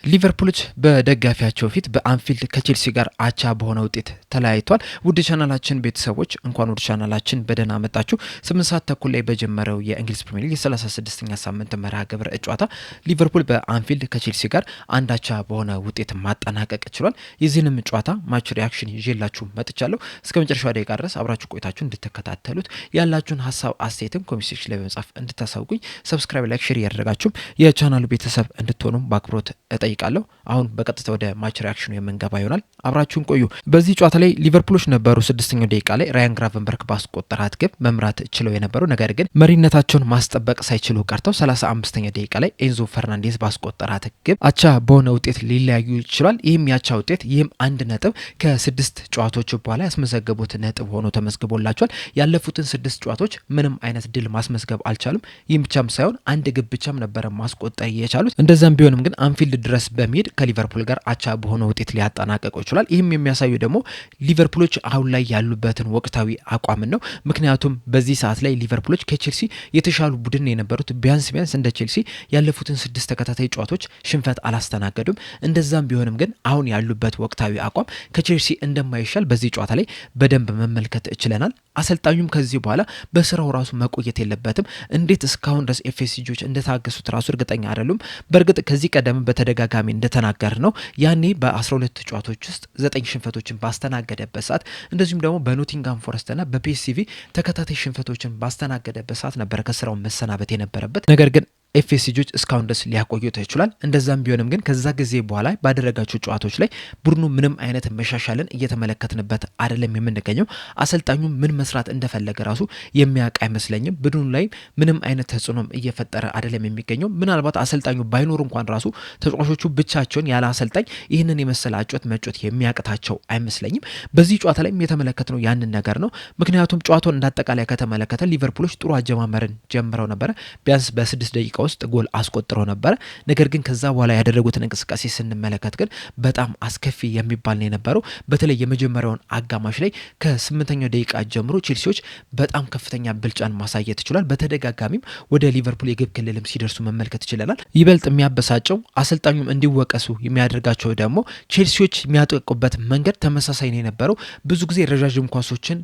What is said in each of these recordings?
ሊቨርፑሎች በደጋፊያቸው ፊት በአንፊልድ ከቼልሲ ጋር አቻ በሆነ ውጤት ተለያይቷል። ውድ ቻናላችን ቤተሰቦች እንኳን ወደ ቻናላችን በደህና መጣችሁ። 8 ሰዓት ተኩል ላይ በጀመረው የእንግሊዝ ፕሪሚየር ሊግ የ36ኛ ሳምንት መርሃ ግብር ጨዋታ ሊቨርፑል በአንፊልድ ከቼልሲ ጋር አንድ አቻ በሆነ ውጤት ማጠናቀቅ ችሏል። የዚህንም ጨዋታ ማች ሪያክሽን ይዤላችሁ መጥቻለሁ። እስከ መጨረሻው ደቂቃ ድረስ አብራችሁ ቆይታችሁ እንድትከታተሉት ያላችሁን ሀሳብ አስተያየትም ኮሜንት ሴክሽን ላይ በመጻፍ እንድታሳውቁኝ፣ ሰብስክራይብ፣ ላይክ፣ ሼር ያደረጋችሁም የቻናሉ ቤተሰብ እንድትሆኑም በአክብሮት ጠይቃለሁ። አሁን በቀጥታ ወደ ማች ሪያክሽኑ የምንገባ ይሆናል። አብራችሁን ቆዩ። በዚህ ጨዋታ ላይ ሊቨርፑሎች ነበሩ 6ኛው ደቂቃ ላይ ራያን ግራቨንበርክ ባስቆጠራት ግብ መምራት ችለው የነበሩ ነገር ግን መሪነታቸውን ማስጠበቅ ሳይችሉ ቀርተው 35ኛው ደቂቃ ላይ ኤንዞ ፈርናንዴዝ ባስቆጠራት ግብ አቻ በሆነ ውጤት ሊለያዩ ይችላል። ይህም ያቻ ውጤት አንድ ነጥብ ከ6 ጨዋታዎች በኋላ ያስመዘገቡት ነጥብ ሆኖ ተመዝግቦላቸዋል። ያለፉትን 6 ጨዋታዎች ምንም አይነት ድል ማስመዝገብ አልቻሉም። ይህም ብቻም ሳይሆን አንድ ግብ ብቻም ነበረ ማስቆጠር የቻሉት። እንደዛም ቢሆንም ግን አንፊልድ ድረስ በመሄድ ከሊቨርፑል ጋር አቻ በሆነ ውጤት ሊያጠናቀቁ ይችላል። ይህም የሚያሳዩ ደግሞ ሊቨርፑሎች አሁን ላይ ያሉበትን ወቅታዊ አቋምን ነው። ምክንያቱም በዚህ ሰዓት ላይ ሊቨርፑሎች ከቼልሲ የተሻሉ ቡድን የነበሩት ቢያንስ እንደ ቼልሲ ያለፉትን 6 ተከታታይ ጨዋታዎች ሽንፈት አላስተናገዱም። እንደዛም ቢሆንም ግን አሁን ያሉበት ወቅታዊ አቋም ከቼልሲ እንደማይሻል በዚህ ጨዋታ ላይ በደንብ መመልከት ችለናል። አሰልጣኙም ከዚህ በኋላ በስራው ራሱ መቆየት የለበትም። እንዴት እስካሁን ድረስ ኤፍኤስጂዎች እንደታገሱት ራሱ እርግጠኛ አይደሉም። በእርግጥ ከዚህ ቀደም በተደጋጋሚ እንደተናገር ነው ያኔ በ12 ጨዋታዎች ውስጥ 9 ሽንፈቶችን ባስተናገደበት ሰዓት እንደዚሁም ደግሞ በኖቲንጋም ፎረስትና በፒኤስቪ ተከታታይ ሽንፈቶችን ባስተናገደበት ሰዓት ነበር ከስራው መሰናበት የነበረበት። ነገር ግን ኤፍኤስጂዎች እስካሁን ድረስ ሊያቆዩት ይችላል። እንደዛም ቢሆንም ግን ከዛ ጊዜ በኋላ ባደረጋቸው ጨዋታዎች ላይ ቡድኑ ምንም አይነት መሻሻልን እየተመለከትንበት አይደለም የምንገኘው። አሰልጣኙ ምን መስራት እንደፈለገ ራሱ የሚያውቅ አይመስለኝም። ቡድኑ ላይ ምንም አይነት ተጽዕኖም እየፈጠረ አይደለም የሚገኘው። ምናልባት አሰልጣኙ ባይኖር እንኳን ራሱ ተጫዋቾቹ ብቻቸውን ያለ አሰልጣኝ ይህንን የመሰለ መጮት የሚያቅታቸው አይመስለኝም። በዚህ ጨዋታ ላይ የተመለከትነው ያንን ነገር ነው። ምክንያቱም ጨዋታውን እንዳጠቃላይ ከተመለከተ ሊቨርፑሎች ጥሩ አጀማመርን ጀምረው ነበረ። ቢያንስ በ6 ደቂቃ ውስጥ ጎል አስቆጥረው ነበረ። ነገር ግን ከዛ በኋላ ያደረጉትን እንቅስቃሴ ስንመለከት ግን በጣም አስከፊ የሚባል ነው የነበረው። በተለይ የመጀመሪያውን አጋማሽ ላይ ከ8ኛው ደቂቃ ጀምሮ ቼልሲዎች በጣም ከፍተኛ ብልጫን ማሳየት ይችላል። በተደጋጋሚም ወደ ሊቨርፑል የግብ ክልልም ሲደርሱ መመልከት ይችላል። ይበልጥ የሚያበሳጨው አሰልጣኙም እንዲወቀሱ የሚያደርጋቸው ደግሞ ቼልሲዎች የሚያጠቁበት መንገድ ተመሳሳይ ነው የነበረው። ብዙ ጊዜ ረዣዥም ኳሶችን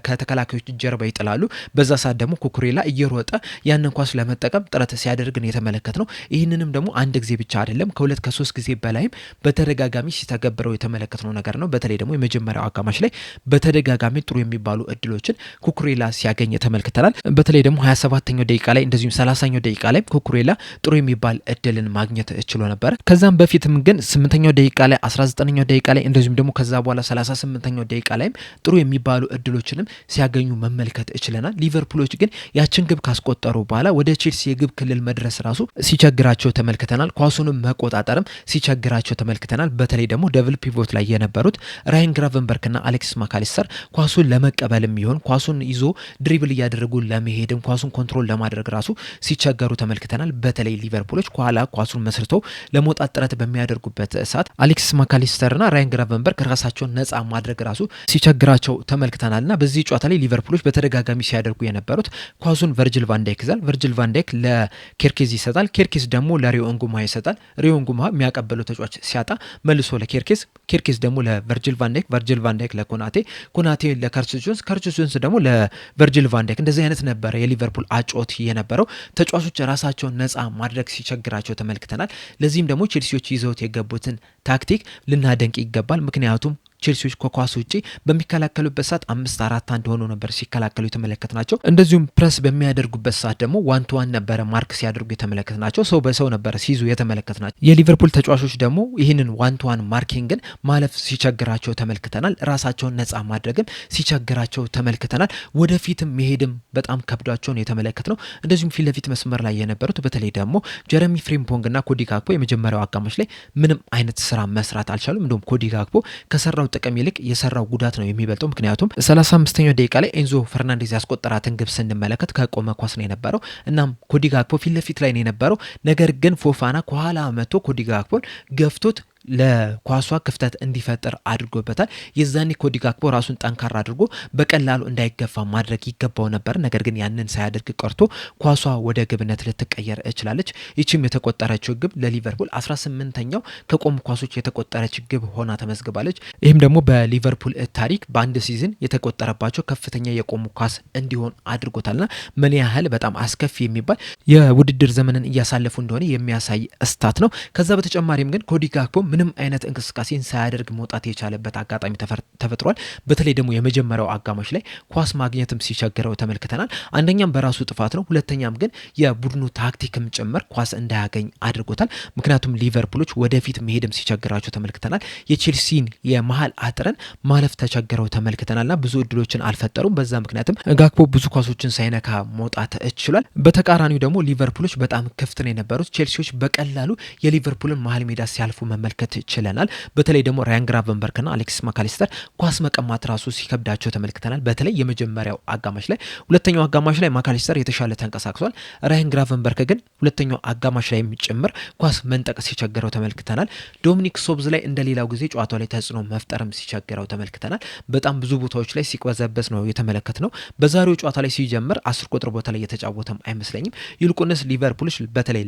ከተከላካዮች ጀርባ ይጥላሉ። በዛ ሰዓት ደግሞ ኩኩሬላ እየሮጠ ያንን ኳስ ለመጠቀም ጥረት ሲያደርግ ነው የተመለከትነው። ይህንንም ደግሞ አንድ ጊዜ ብቻ አይደለም ከ2 ከ3 ጊዜ በላይም በተደጋጋሚ ሲተገብረው የተመለከትነው ነገር ነው። በተለይ ደግሞ የመጀመሪያው አጋማሽ ላይ በተደጋጋሚ ጥሩ የሚባሉ እድሎችን ኩኩሬላ ሲያገኝ ተመልክተናል። በተለይ ደግሞ 27ኛው ደቂቃ ላይ እንደዚሁም 30ኛው ደቂቃ ላይ ኩኩሬላ ጥሩ የሚባል እድልን ማግኘት ችሎ ነበር። ከዛም በፊትም ግን 8ኛው ደቂቃ ላይ 19ኛው ደቂቃ ላይ እንደዚሁም ደግሞ ከዛ በኋላ 38ኛው ደቂቃ ላይም ጥሩ የሚባሉ እድሎች ሲያገኙ መመልከት እችለናል። ሊቨርፑሎች ግን ያችን ግብ ካስቆጠሩ በኋላ ወደ ቼልሲ የግብ ክልል መድረስ ራሱ ሲቸግራቸው ተመልክተናል። ኳሱንም መቆጣጠርም ሲቸግራቸው ተመልክተናል። በተለይ ደግሞ ደብል ፒቮት ላይ የነበሩት ራያን ግራቨንበርክና አሌክሲስ ማካሊስተር ኳሱን ለመቀበልም ይሆን ኳሱን ይዞ ድሪብል እያደረጉ ለመሄድም ኳሱን ኮንትሮል ለማድረግ ራሱ ሲቸገሩ ተመልክተናል። በተለይ ሊቨርፑሎች ከኋላ ኳሱን መስርተው ለመውጣት ጥረት በሚያደርጉበት ሰዓት አሌክሲስ ማካሊስተርና ራያን ግራቨንበርክ ራሳቸውን ነፃ ማድረግ ራሱ ሲቸግራቸው ተመልክተናልና በዚህ ጨዋታ ላይ ሊቨርፑሎች በተደጋጋሚ ሲያደርጉ የነበሩት ኳሱን ቨርጅል ቫንዳይክ ይዛል። ቨርጅል ቫንዳይክ ለኬርኬዝ ይሰጣል። ኬርኬዝ ደግሞ ለሪዮ እንጉማ ይሰጣል። ሪዮ እንጉማ የሚያቀበለው ተጫዋች ሲያጣ መልሶ ለኬርኬዝ፣ ኬርኬዝ ደግሞ ለቨርጅል ቫንዳይክ፣ ቨርጅል ቫንዳይክ ለኮናቴ፣ ኮናቴ ለከርቲስ ጆንስ፣ ከርቲስ ጆንስ ደግሞ ለቨርጅል ቫንዳይክ። እንደዚህ አይነት ነበረ የሊቨርፑል አጮት የነበረው። ተጫዋቾች ራሳቸውን ነፃ ማድረግ ሲቸግራቸው ተመልክተናል። ለዚህም ደግሞ ቼልሲዎች ይዘውት የገቡትን ታክቲክ ልናደንቅ ይገባል። ምክንያቱም ቼልሲዎች ከኳስ ውጪ በሚከላከሉበት ሰዓት 5-4-1 ሆኖ ነበር ሲከላከሉ የተመለከትናቸው። እንደዚሁም ፕረስ በሚያደርጉበት ሰዓት ደግሞ 1-1 ነበረ ማርክ ሲያደርጉ የተመለከትናቸው። ሰው በሰው ነበር ሲይዙ የተመለከትናቸው። የሊቨርፑል ተጫዋቾች ደግሞ ይህንን 1-1 ማርኪንግን ማለፍ ሲቸግራቸው ተመልክተናል። ራሳቸውን ነፃ ማድረግም ሲቸግራቸው ተመልክተናል። ወደፊትም መሄድም በጣም ከብዷቸውን የተመለከትነው። እንደዚሁም ፊት ለፊት መስመር ላይ የነበሩት በተለይ ደግሞ ጀረሚ ፍሪምፖንግና ኮዲ ጋክፖ የመጀመሪያው አጋማሽ ላይ ምንም አይነት ስራ መስራት አልቻሉም። እንደውም ኮዲ ጋክፖ ከሰራው ጥቅም ይልቅ የሰራው ጉዳት ነው የሚበልጠው። ምክንያቱም 35ኛው ደቂቃ ላይ ኤንዞ ፈርናንዴዝ ያስቆጠራትን ግብ ስንመለከት ከቆመ ኳስ ነው የነበረው። እናም ኮዲ ጋክፖ ፊት ለፊት ላይ ነው የነበረው። ነገር ግን ፎፋና ከኋላ መጥቶ ኮዲ ጋክፖን ገፍቶት ለኳሷ ክፍተት እንዲፈጠር አድርጎበታል። የዛኔ ኮዲ ጋክፖ ራሱን ጠንካራ አድርጎ በቀላሉ እንዳይገፋ ማድረግ ይገባው ነበር። ነገር ግን ያንን ሳያደርግ ቀርቶ ኳሷ ወደ ግብነት ልትቀየር እችላለች። ይቺም የተቆጠረችው ግብ ለሊቨርፑል 18ኛው ከቆሙ ኳሶች የተቆጠረች ግብ ሆና ተመዝግባለች። ይህም ደግሞ በሊቨርፑል ታሪክ በአንድ ሲዝን የተቆጠረባቸው ከፍተኛ የቆሙ ኳስ እንዲሆን አድርጎታልና ምን ያህል በጣም አስከፊ የሚባል የውድድር ዘመንን እያሳለፉ እንደሆነ የሚያሳይ ስታት ነው። ከዛ በተጨማሪም ግን ኮዲ ጋክፖ ምንም አይነት እንቅስቃሴን ሳያደርግ መውጣት የቻለበት አጋጣሚ ተፈጥሯል። በተለይ ደግሞ የመጀመሪያው አጋማሽ ላይ ኳስ ማግኘትም ሲቸግረው ተመልክተናል። አንደኛም በራሱ ጥፋት ነው፣ ሁለተኛም ግን የቡድኑ ታክቲክም ጭምር ኳስ እንዳያገኝ አድርጎታል። ምክንያቱም ሊቨርፑሎች ወደፊት መሄድም ሲቸግራቸው ተመልክተናል። የቼልሲን የመሀል አጥረን ማለፍ ተቸግረው ተመልክተናልና ብዙ እድሎችን አልፈጠሩም። በዛ ምክንያትም ጋክፖ ብዙ ኳሶችን ሳይነካ መውጣት ችሏል። በተቃራኒው ደግሞ ሊቨርፑሎች በጣም ክፍት ነው የነበሩት። ቼልሲዎች በቀላሉ የሊቨርፑልን መሀል ሜዳ ሲያልፉ መመልከት ችለናል። በተለይ ደግሞ ራያን ግራቨንበርክና አሌክሲስ ማካሊስተር ኳስ መቀማት ራሱ ሲከብዳቸው ተመልክተናል። በተለይ የመጀመሪያው አጋማሽ ላይ። ሁለተኛው አጋማሽ ላይ ማካሊስተር የተሻለ ተንቀሳቅሷል። ራያን ግራቨንበርክ ግን ሁለተኛው አጋማሽ ላይ ጭምር ኳስ መንጠቅ ሲቸግረው ተመልክተናል። ዶሚኒክ ሶብዝ ላይ እንደሌላው ጊዜ ጨዋታው ላይ ተጽዕኖ መፍጠርም ሲቸግረው ተመልክተናል። በጣም ብዙ ቦታዎች ላይ ሲቅበዘበዝ ነው የተመለከት ነው። በዛሬው ጨዋታ ላይ ሲጀምር 10 ቁጥር ቦታ ላይ የተጫወተም አይመስለኝም። ይልቁንስ ሊቨርፑሎች በተለይ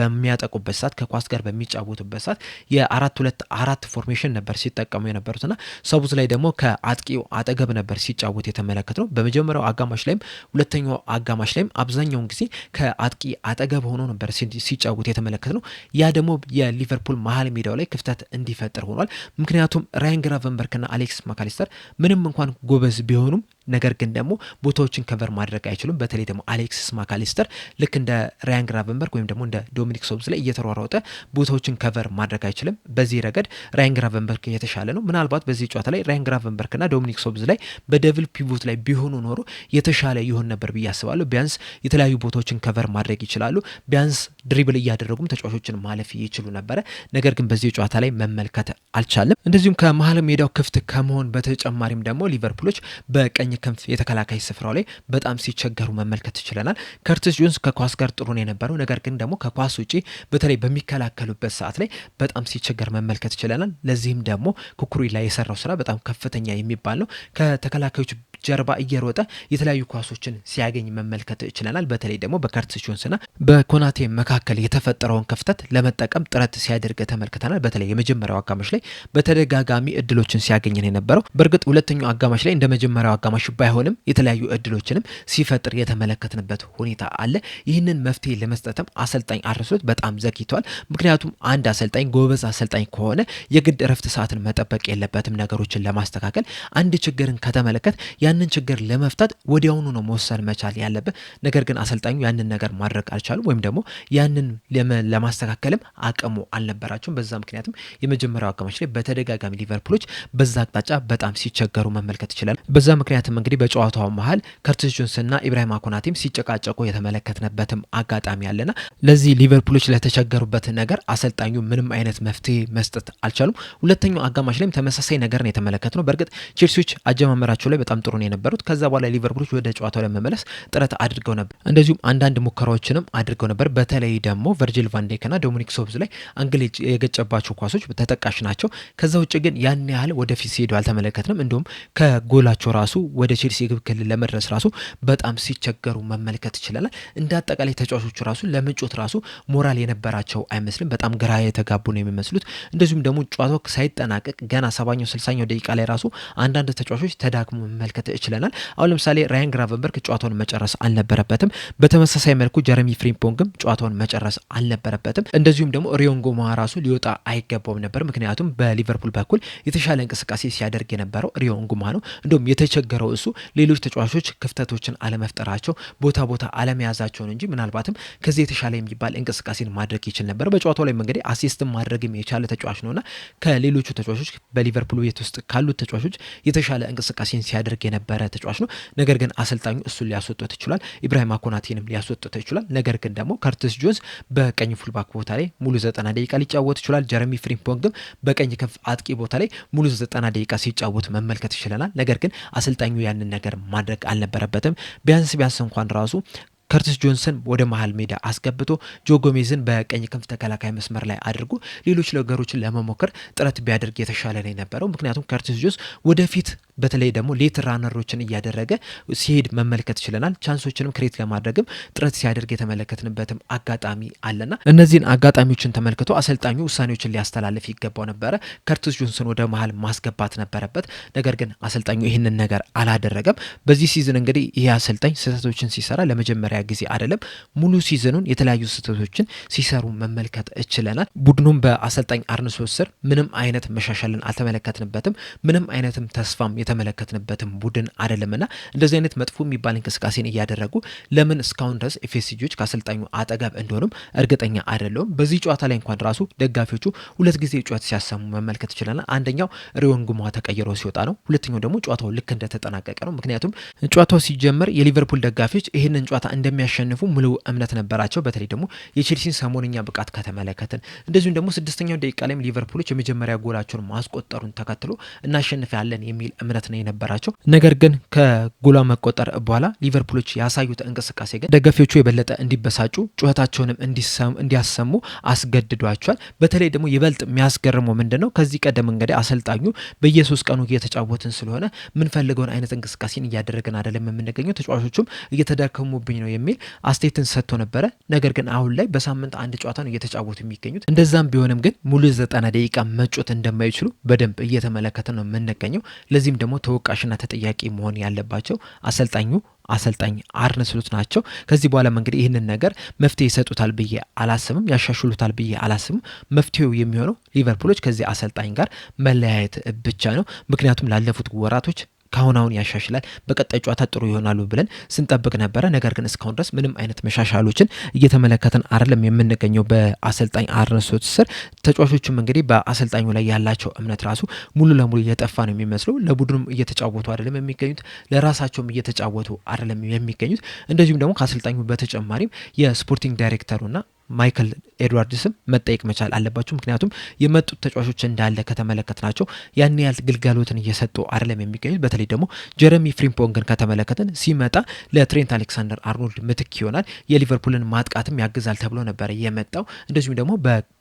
በሚያጠቁበት ሰዓት ከኳስ ጋር በሚጫወቱበት ሰዓት የ4-2-4 ፎርሜሽን ነበር ሲጠቀሙ የነበሩትና ሶብዝ ላይ ደግሞ ከአጥቂው አጠገብ ነበር ሲጫወት የተመለከት ነው። በመጀመሪያው አጋማሽ ላይም ሁለተኛው አጋማሽ ላይም አብዛኛውን ጊዜ ከአጥቂ አጠገብ ሆኖ ነበር ሲጫወት የተመለከት ነው። ያ ደግሞ የሊቨርፑል መሀል ሜዳው ላይ ክፍተት እንዲፈጥር ሆኗል። ምክንያቱም ራያን ግራቨንበርክና አሌክስ ማካሊስተር ምንም እንኳን ጎበዝ ቢሆኑም ነገር ግን ደግሞ ቦታዎችን ከቨር ማድረግ አይችሉም። በተለይ ደግሞ አሌክሲስ ማካሊስተር ልክ እንደ ራያን ግራቨንበርክ ወይም ደግሞ እንደ ዶሚኒክ ሶብዝ ላይ እየተሯሯጠ ቦታዎችን ከቨር ማድረግ አይችልም። በዚህ ረገድ ራያን ግራቨንበርክ የተሻለ ነው። ምናልባት በዚህ ጨዋታ ላይ ራያን ግራቨንበርክና ዶሚኒክ ሶብዝ ላይ በደብል ፒቮት ላይ ቢሆኑ ኖሮ የተሻለ ይሆን ነበር ብዬ አስባለሁ። ቢያንስ የተለያዩ ቦታዎችን ከቨር ማድረግ ይችላሉ። ቢያንስ ድሪብል እያደረጉም ተጫዋቾችን ማለፍ ይችሉ ነበረ። ነገር ግን በዚህ ጨዋታ ላይ መመልከት አልቻለም። እንደዚሁም ከመሀል ሜዳው ክፍት ከመሆን በተጨማሪም ደግሞ ሊቨርፑሎች በቀኝ ክንፍ የተከላካይ ስፍራው ላይ በጣም ሲቸገሩ መመልከት ይችላል። ከርቲስ ጆንስ ከኳስ ጋር ጥሩ ነው የነበረው። ነገር ግን ደግሞ ከኳስ ውጪ በተለይ በሚከላከሉበት ሰዓት ላይ በጣም ሲቸገር መመልከት ይችላል። ለዚህም ደግሞ ኩኩሬላ የሰራው ስራ በጣም ከፍተኛ የሚባል ነው። ከተከላካዮች ጀርባ እየሮጠ የተለያዩ ኳሶችን ሲያገኝ መመልከት ይችላል። በተለይ ደግሞ በከርቲስ ጆንስና በኮናቴ መካከል የተፈጠረውን ክፍተት ለመጠቀም ጥረት ሲያደርግ ተመልክተናል። በተለይ የመጀመሪያው አጋማሽ ላይ በተደጋጋሚ እድሎችን ሲያገኝ ነው የነበረው። በእርግጥ ሁለተኛው አጋማሽ ላይ እንደ መጀመሪያው አጋማሽ ባይሆንም የተለያዩ እድሎችንም ሲፈጥር የተመለከትንበት ሁኔታ አለ። ይህንን መፍትሄ ለመስጠትም አሰልጣኝ አርነ ስሎት በጣም ዘግይተዋል። ምክንያቱም አንድ አሰልጣኝ ጎበዝ አሰልጣኝ ከሆነ የግድ እረፍት ሰዓትን መጠበቅ የለበትም ነገሮችን ለማስተካከል። አንድ ችግርን ከተመለከት ያንን ችግር ለመፍታት ወዲያውኑ ነው መወሰን መቻል ያለበት። ነገር ግን አሰልጣኙ ያንን ነገር ማድረግ አልቻሉም፣ ወይም ደግሞ ያንን ለማስተካከልም አቅሙ አልነበራቸውም። በዛ ምክንያትም የመጀመሪያው አጋማሽ ላይ በተደጋጋሚ ሊቨርፑሎች በዛ አቅጣጫ በጣም ሲቸገሩ መመልከት ይችላል። በዛ ምክንያትም እንግዲህ በጨዋታው መሀል ከርቲስ ጆንስና ኢብራሂማ ኮናቴም ሲጨቃጨቁ የተመለከትንበትም አጋጣሚ አለና ለዚህ ሊቨርፑሎች ለተቸገሩበት ነገር አሰልጣኙ ምንም አይነት መፍትሄ መስጠት አልቻሉም። ሁለተኛው አጋማሽ ላይም ተመሳሳይ ነገር ነው የተመለከትነው። በእርግጥ ቼልሲዎች አጀማመራቸው ላይ በጣም ጥሩ ነው የነበሩት። ከዛ በኋላ ሊቨርፑሎች ወደ ጨዋታው ለመመለስ ጥረት አድርገው ነበር። እንደዚሁም አንዳንድ ሙከራዎችንም አድርገው ነበር። በተለይ ደግሞ ቨርጂል ቫን ዳይክና ዶሚኒክ ሶብዝ ላይ አንግል የገጨባቸው ኳሶች ተጠቃሽ ናቸው። ከዛ ውጭ ግን ያን ያህል ወደፊት ሲሄዱ አልተመለከትንም። እንዲሁም ከጎላቸው ራሱ ወደ ቼልሲ የግብ ክልል ለመድረስ ራሱ በጣም ሲቸገሩ መመልከት ይችላል። እንደ አጠቃላይ ተጫዋቾቹ ራሱ ለመጮት ራሱ ሞራል የነበራቸው አይመስልም። በጣም ግራ የተጋቡ ነው የሚመስሉት። እንደዚሁም ደግሞ ጨዋታው ሳይጠናቀቅ ገና 70ኛው 60ኛው ደቂቃ ላይ ራሱ አንዳንድ ተጫዋቾች ተዳክሞ መመልከት ይችላል። አሁን ለምሳሌ ራያን ግራቨንበርክ ጨዋታውን መጨረስ አልነበረበትም። በተመሳሳይ መልኩ ጀረሚ ፍሪምፖንግም ጨዋታውን መጨረስ አልነበረበትም። እንደዚሁም ደግሞ ሪዮን ጎማ ራሱ ሊወጣ አይገባውም ነበር። ምክንያቱም በሊቨርፑል በኩል የተሻለ እንቅስቃሴ ሲያደርግ የነበረው ሪዮን ጎማ ነው። እንዲሁም የተቸገረው እሱ ሌሎች ተጫዋቾች ክፍተቶችን አለመፍጠራቸው፣ ቦታ አለመያዛቸውን እንጂ ምናልባትም ከዚህ የተሻለ የሚባል እንቅስቃሴን ማድረግ ይችል ነበር። በጨዋታው ላይ እንግዲህ አሲስት ማድረግም የቻለ ተጫዋች ነውና ከሌሎቹ ተጫዋቾች በሊቨርፑል ቤት ውስጥ ካሉት ተጫዋቾች የተሻለ እንቅስቃሴን ሲያደርግ የነበረ ተጫዋች ነው። ነገር ግን አሰልጣኙ እሱን ሊያስወጡት ይችላል። ኢብራሂማ ኮናቴንም ሊያስወጡት ይችላል። ነገር ግን ደግሞ ከርቲስ ጆንስ በቀኝ ፉልባክ ቦታ ላይ ሙሉ 90 ደቂቃ ሊጫወት ይችላል። ጀረሚ ፍሪምፖንግም በቀኝ ክንፍ አጥቂ ቦታ ላይ ሙሉ 90 ደቂቃ ሲጫወት መመልከት ይችላል። ነገር ግን አሰልጣኙ ያንን ነገር ማድረግ አልነበረበትም። ቢያንስ እንኳን ራሱ ከርቲስ ጆንሰን ወደ መሀል ሜዳ አስገብቶ ጆ ጎሜዝን በቀኝ ክንፍ ተከላካይ መስመር ላይ አድርጎ ሌሎች ነገሮችን ለመሞከር ጥረት ቢያደርግ የተሻለ ነው የነበረው። ምክንያቱም ከርቲስ ጆንስ ወደፊት በተለይ ደግሞ ሌት ራነሮችን እያደረገ ሲሄድ መመልከት ችለናል። ቻንሶችንም ክሬት ለማድረግም ጥረት ሲያደርግ የተመለከትንበትም አጋጣሚ አለና እነዚህን አጋጣሚዎችን ተመልክቶ አሰልጣኙ ውሳኔዎችን ሊያስተላልፍ ይገባው ነበረ። ከርቲስ ጆንሰን ወደ መሀል ማስገባት ነበረበት። ነገር ግን አሰልጣኙ ይህንን ነገር አላደረገም። በዚህ ሲዝን እንግዲህ ይህ አሰልጣኝ ስህተቶችን ሲሰራ ለመጀመሪያ ጊዜ አይደለም፣ ሙሉ ሲዝኑን የተለያዩ ስህተቶችን ሲሰሩ መመልከት እችለናል። ቡድኑም በአሰልጣኝ አርነ ስሎት ስር ምንም አይነት መሻሻልን አልተመለከትንበትም። ምንም አይነትም ተስፋም የተመለከትንበትም ቡድን አይደለምና እንደዚህ አይነት መጥፎ የሚባል እንቅስቃሴን እያደረጉ ለምን እስካሁን ድረስ ኤፍኤስጂዎች ከአሰልጣኙ አጠገብ እንደሆኑም እርግጠኛ አይደለሁም። በዚህ ጨዋታ ላይ እንኳን ራሱ ደጋፊዎቹ ሁለት ጊዜ ጨዋታ ሲያሰሙ መመልከት ይችላል። አንደኛው ሪዮን ጉማ ተቀይሮ ሲወጣ ነው። ሁለተኛው ደግሞ ጨዋታው ልክ እንደተጠናቀቀ ነው። ምክንያቱም ጨዋታው ሲጀመር የሊቨርፑል ደጋፊዎች ይህንን ጨዋታ እንደሚያሸንፉ ሙሉ እምነት ነበራቸው። በተለይ ደግሞ የቼልሲን ሰሞንኛ ብቃት ከተመለከትን እንደዚሁም ደግሞ 6ኛው ደቂቃ ላይም ሊቨርፑሎች የመጀመሪያ ጎላቸውን ማስቆጠሩን ተከትሎ እናሸንፋለን የሚል እምነት ነው የነበራቸው። ነገር ግን ከጎላ መቆጠር በኋላ ሊቨርፑሎች ያሳዩት እንቅስቃሴ ግን ደጋፊዎቹ የበለጠ እንዲበሳጩ ጩኸታቸውንም እንዲያሰሙ አስገድዷቸዋል። በተለይ ደግሞ ይበልጥ የሚያስገርመው ምንድነው ከዚህ ቀደም እንግዲህ አሰልጣኙ በየ3 ቀኑ እየተጫወትን ስለሆነ ምንፈልገውን አይነት እንቅስቃሴን እያደረግን አይደለም የምንገኘው፣ ተጫዋቾቹም እየተዳከሙብኝ ነው የሚል አስተያየትን ሰጥቶ ነበረ። ነገር ግን አሁን ላይ በሳምንት አንድ ጨዋታ ነው እየተጫወቱ የሚገኙት። እንደዛም ቢሆንም ግን ሙሉ 90 ደቂቃ መጮት እንደማይችሉ በደንብ እየተመለከተ ነው የምንገኘው። ለዚህም ደግሞ ተወቃሽና ተጠያቂ መሆን ያለባቸው አሰልጣኝ አርነ ስሎት ናቸው። ከዚህ በኋላም እንግዲህ ይህንን ነገር መፍትሄ ይሰጡታል ብዬ አላስብም፣ ያሻሽሉታል ብዬ አላስብም። መፍትሄው የሚሆነው ሊቨርፑሎች ከዚህ አሰልጣኝ ጋር መለያየት ብቻ ነው። ምክንያቱም ላለፉት ወራቶች ካሁን ያሻሽላል፣ በቀጣይ ጨዋታ ጥሩ ይሆናሉ ብለን ስንጠብቅ ነበረ። ነገር ግን እስካሁን ድረስ ምንም አይነት መሻሻሎችን እየተመለከተን አይደለም የምንገኘው በአሰልጣኝ አርነ ስሎት ስር። ተጫዋቾቹም እንግዲህ በአሰልጣኙ ላይ ያላቸው እምነት ራሱ ሙሉ ለሙሉ እየጠፋ ነው የሚመስለው። ለቡድኑም እየተጫወቱ አይደለም የሚገኙት፣ ለራሳቸውም እየተጫወቱ አይደለም የሚገኙት። እንደዚሁም ደግሞ ከአሰልጣኙ በተጨማሪም የስፖርቲንግ ዳይሬክተሩና ማይክል ኤድዋርድስም መጠየቅ መቻል አለባቸው። ምክንያቱም የመጡት ተጫዋቾች እንዳለ ከተመለከትናቸው ያን ያህል ግልጋሎትን እየሰጡ አይደለም የሚገኙት። በተለይ ደግሞ ጀረሚ ፍሪምፖንግን ከተመለከትን ሲመጣ ለትሬንት አሌክሳንደር አርኖልድ ምትክ ይሆናል፣ የሊቨርፑልን ማጥቃትም ያግዛል ተብሎ ነበረ የመጣው። እንደዚሁም ደግሞ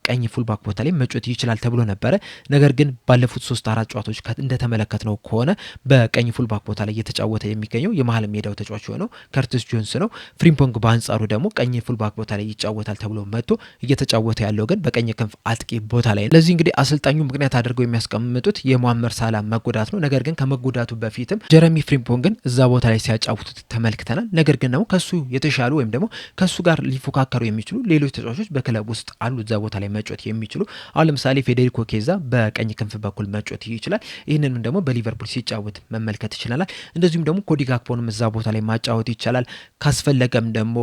ቀኝ ፉልባክ ቦታ ላይ መጮት ይችላል ተብሎ ነበረ። ነገር ግን ባለፉት 3-4 ጨዋታዎች እንደተመለከትነው ከሆነ በቀኝ ፉልባክ ቦታ ላይ እየተጫወተ የሚገኘው የመሀል ሜዳው ተጫዋች የሆነው ከርቲስ ጆንስ ነው። ፍሪምፖንግ በአንጻሩ ደግሞ ቀኝ ፉልባክ ቦታ ላይ ይጫወታል ተብሎ መጥቶ እየተጫወተ ያለው ግን በቀኝ ክንፍ አጥቂ ቦታ ላይ ነው። ለዚህ እንግዲህ አሰልጣኙ ምክንያት አድርገው የሚያስቀምጡት የሙሐመድ ሳላ መጎዳት ነው። ነገር ግን ከመጎዳቱ በፊትም ጀረሚ ፍሪምፖንግን እዛ ቦታ ላይ ሲያጫውቱት ተመልክተናል። ነገር ግን ደግሞ ከሱ የተሻሉ ወይም ደግሞ ከሱ ጋር ሊፎካከሩ የሚችሉ ሌሎች ተጫዋቾች በክለብ ውስጥ አሉ እዛ ቦታ ላይ መጮት የሚችሉ። አሁን ለምሳሌ ፌዴሪኮ ኬዛ በቀኝ ክንፍ በኩል መጮት ይችላል። ይህንንም ደግሞ በሊቨርፑል ሲጫወት መመልከት ይችላል። እንደዚሁም ደግሞ ኮዲ ጋክፖንም እዛ ቦታ ላይ ማጫወት ይቻላል። ካስፈለገም ደግሞ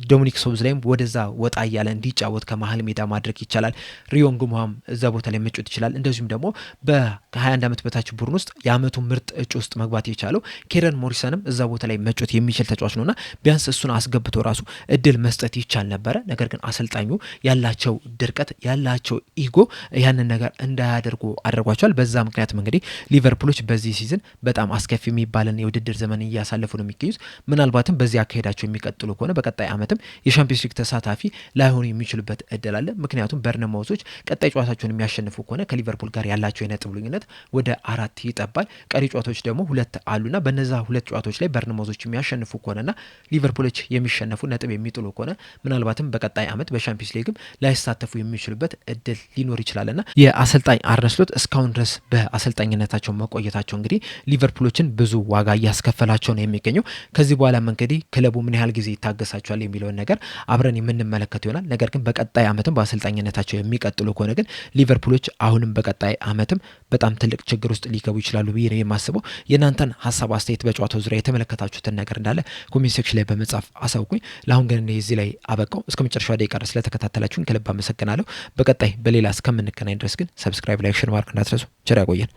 ዶሚኒክ ሶብዝላይም ወደዛ ወጣ እያለ እንዲጫወት ከመሀል ሜዳ ማድረግ ይቻላል። ሪዮን ጉማም እዛ ቦታ ላይ መጫወት ይችላል። እንደዚሁም ደግሞ በ21 ዓመት በታች ቡድን ውስጥ የአመቱ ምርጥ እጩ ውስጥ መግባት የቻለው ኬረን ሞሪሰንም እዛ ቦታ ላይ መጫወት የሚችል ተጫዋች ነውና ቢያንስ እሱን አስገብቶ ራሱ እድል መስጠት ይቻል ነበረ። ነገር ግን አሰልጣኙ ያላቸው ድርቀት ያላቸው ኢጎ ያንን ነገር እንዳያደርጉ አድርጓቸዋል። በዛ ምክንያትም እንግዲህ ሊቨርፑሎች በዚህ ሲዝን በጣም አስከፊ የሚባልን የውድድር ዘመን እያሳለፉ ነው የሚገኙት። ምናልባትም በዚህ አካሄዳቸው የሚቀጥሉ ከሆነ በቀጣይ ዓመትም የሻምፒዮንስ ሊግ ተሳታፊ ላይሆኑ የሚችሉበት እድል አለ። ምክንያቱም በርነማውዞች ቀጣይ ጨዋታቸውን የሚያሸንፉ ከሆነ ከሊቨርፑል ጋር ያላቸው የነጥብ ልዩነት ወደ 4 ይጠባል። ቀሪ ጨዋታዎች ደግሞ 2 አሉና በነዛ 2 ጨዋታዎች ላይ በርነማውዞች የሚያሸንፉ ከሆነና ሊቨርፑሎች የሚሸነፉ ነጥብ የሚጥሉ ከሆነ ምናልባትም በቀጣይ ዓመት በሻምፒዮንስ ሊግም ላይሳተፉ የሚችሉበት እድል ሊኖር ይችላልና የአሰልጣኝ አርነ ስሎት እስካሁን ድረስ በአሰልጣኝነታቸው መቆየታቸው እንግዲህ ሊቨርፑሎችን ብዙ ዋጋ እያስከፈላቸው ነው የሚገኘው። ከዚህ በኋላም እንግዲህ ክለቡ ምን ያህል ጊዜ ይታገሳቸዋል የሚለውን ነገር አብረን የምንመለከት ይሆናል። ነገር ግን በቀጣይ ዓመትም በአሰልጣኝነታቸው የሚቀጥሉ ከሆነ ግን ሊቨርፑሎች አሁንም በቀጣይ ዓመትም በጣም ትልቅ ችግር ውስጥ ሊገቡ ይችላሉ ብዬ ነው የማስበው። የእናንተን ሀሳብ አስተያየት በጨዋታው ዙሪያ የተመለከታችሁትን ነገር እንዳለ ኮሜንት ሴክሽን ላይ በመጻፍ አሳውቁኝ። ለአሁን ግን እዚህ ላይ አበቃው። እስከ መጨረሻው ደቂቃ ድረስ ስለተከታተላችሁን ከልብ አመሰግናለሁ። በቀጣይ በሌላ እስከምንገናኝ ድረስ ግን ሰብስክራይብ፣ ላይክ፣ ሼር ማድረግ እንዳትረሱ። ቸር ያቆየን።